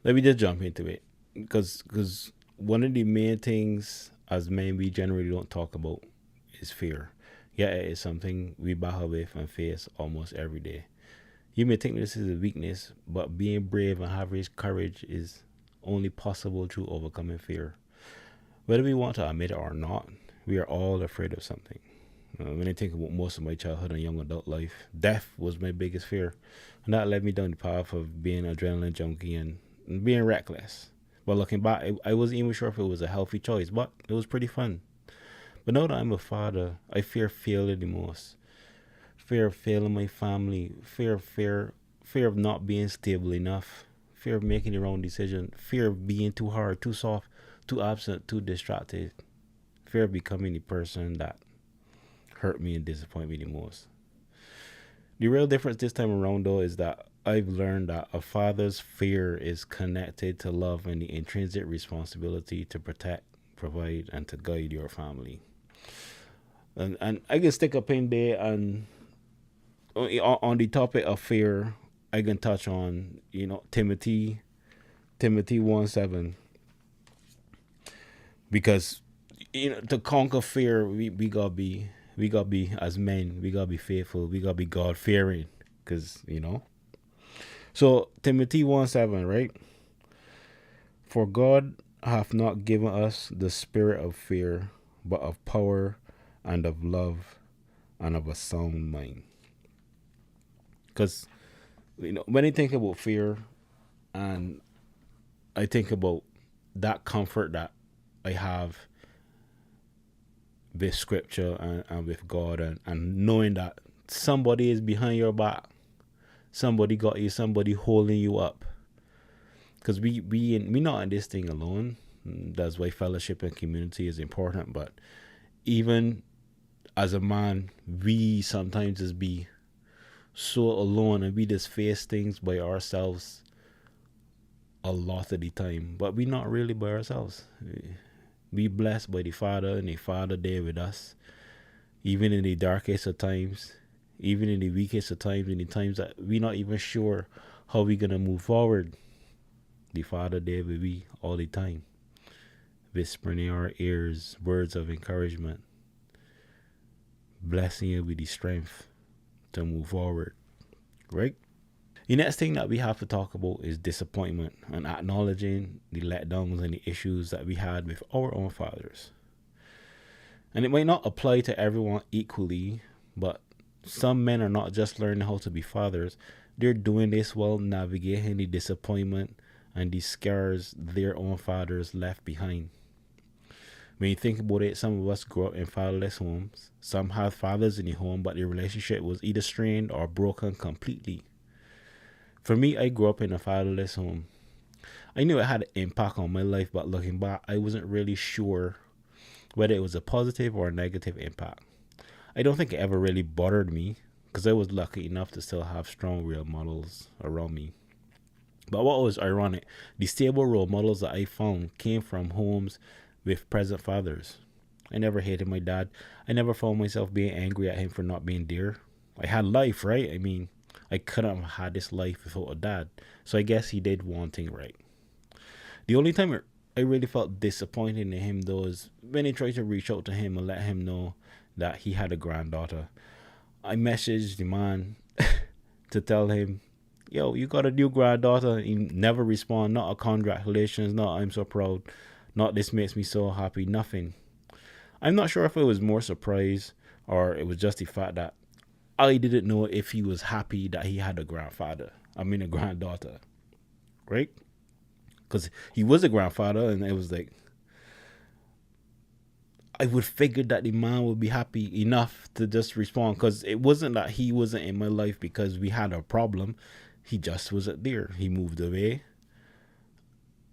Let me just jump into it, because one of the main things as men we generally don't talk about is fear. Yeah, it is something we battle with and face almost every day. You may think this is a weakness, but being brave and having courage is only possible through overcoming fear. Whether we want to admit it or not, we are all afraid of something. When I think about most of my childhood and young adult life, death was my biggest fear. And that led me down the path of being an adrenaline junkie and being reckless. But looking back, I wasn't even sure if it was a healthy choice, but it was pretty fun. But now that I'm a father, I fear failing the most. Fear of failing my family, fear of not being stable enough, fear of making the wrong decision, fear of being too hard, too soft, too absent, too distracted, fear of becoming the person that hurt me and disappoint me the most. The real difference this time around, though, is that I've learned that a father's fear is connected to love and the intrinsic responsibility to protect, provide, and to guide your family. And I can stick a pin there, and on the topic of fear, I can touch on Timothy 1:7, because to conquer fear, we gotta be as men, we gotta be faithful, we gotta be God fearing, because. So Timothy 1:7, right? For God hath not given us the spirit of fear, but of power and of love and of a sound mind. Because when I think about fear, and I think about that comfort that I have with scripture and with God, and knowing that somebody is behind your back, somebody got you, somebody holding you up. Because we not in this thing alone. That's why fellowship and community is important. But even as a man, we sometimes just be so alone, and we just face things by ourselves a lot of the time. But we not really by ourselves. We blessed by the Father, and the Father there with us, even in the darkest of times, even in the weakest of times, in the times that we not even sure how we gonna move forward. The Father there with we all the time, whispering in our ears words of encouragement, blessing you with the strength to move forward, right? The next thing that we have to talk about is disappointment and acknowledging the letdowns and the issues that we had with our own fathers. And it might not apply to everyone equally, but some men are not just learning how to be fathers, they're doing this while navigating the disappointment and the scars their own fathers left behind. When you think about it, some of us grew up in fatherless homes. Some had fathers in the home, but the relationship was either strained or broken completely. For me, I grew up in a fatherless home. I knew it had an impact on my life, but looking back, I wasn't really sure whether it was a positive or a negative impact. I don't think it ever really bothered me, because I was lucky enough to still have strong role models around me. But what was ironic, the stable role models that I found came from homes with present fathers. I never hated my dad. I never found myself being angry at him for not being there. I had life, right? I mean, I couldn't have had this life without a dad. So I guess he did one thing right. The only time I really felt disappointed in him, though, is when I tried to reach out to him and let him know that he had a granddaughter. I messaged the man to tell him, yo, you got a new granddaughter. He never respond. Not a congratulations. Not I'm so proud. Not this makes me so happy. Nothing. I'm not sure if it was more surprise or it was just the fact that I didn't know if he was happy that he had a grandfather. I mean, a granddaughter, right? Because he was a grandfather, and it was like I would figure that the man would be happy enough to just respond, because it wasn't that he wasn't in my life because we had a problem. He just wasn't there. He moved away,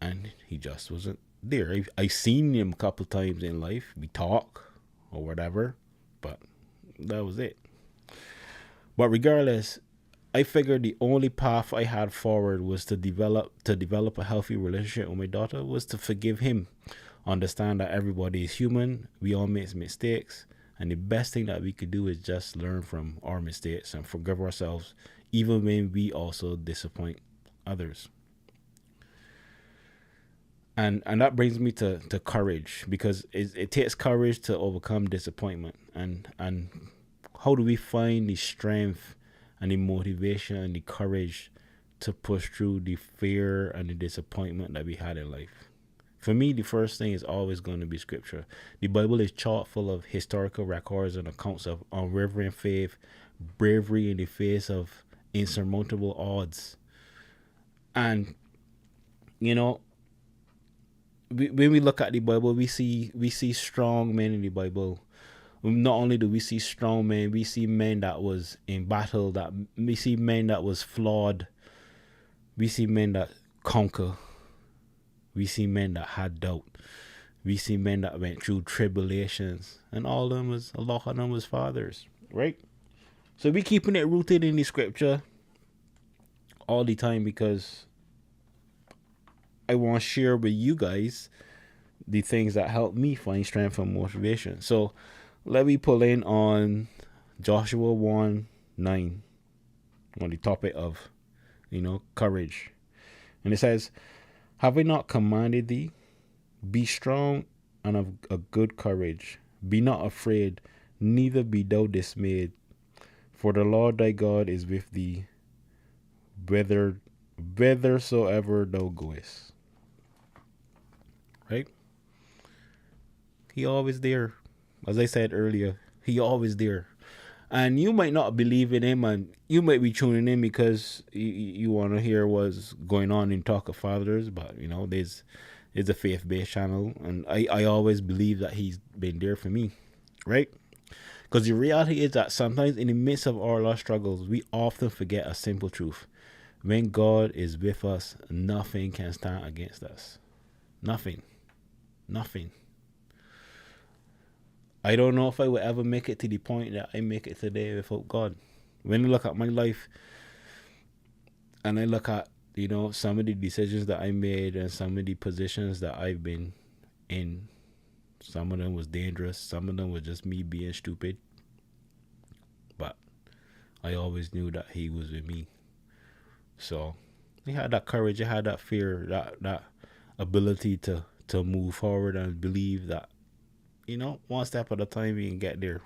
and he just wasn't there. I seen him a couple times in life. We talk or whatever, but that was it. But regardless, I figured the only path I had forward was to develop a healthy relationship with my daughter, was to forgive him, understand that everybody is human, we all make mistakes, and the best thing that we could do is just learn from our mistakes and forgive ourselves, even when we also disappoint others. And that brings me to courage, because it takes courage to overcome disappointment. And how do we find the strength and the motivation and the courage to push through the fear and the disappointment that we had in life? For me, the first thing is always going to be scripture. The Bible is chock full of historical records and accounts of unwavering faith, bravery in the face of insurmountable odds. And you know, when we look at the Bible, we see strong men in the Bible. Not only do we see strong men, we see men that was in battle, that we see men that was flawed, we see men that conquer, we see men that had doubt, we see men that went through tribulations, and a lot of them was fathers, right? So we keeping it rooted in the scripture all the time, because I want to share with you guys the things that help me find strength and motivation. So let me pull in on Joshua 1:9 on the topic of, courage. And it says, "Have I not commanded thee? Be strong and of a good courage. Be not afraid, neither be thou dismayed. For the Lord thy God is with thee, whithersoever thou goest." Right? He always there. As I said earlier, he always there. And you might not believe in him, and you might be tuning in because you want to hear what's going on in Talk of Fathers. But there's a faith-based channel, and I always believe that he's been there for me, right? Because the reality is that sometimes in the midst of all our struggles, we often forget a simple truth: when God is with us, nothing can stand against us. Nothing. I don't know if I will ever make it to the point that I make it today without God. When I look at my life and I look at, some of the decisions that I made and some of the positions that I've been in, some of them was dangerous. Some of them was just me being stupid. But I always knew that he was with me. So I had that courage, I had that fear, that ability to move forward and believe that, one step at a time we can get there.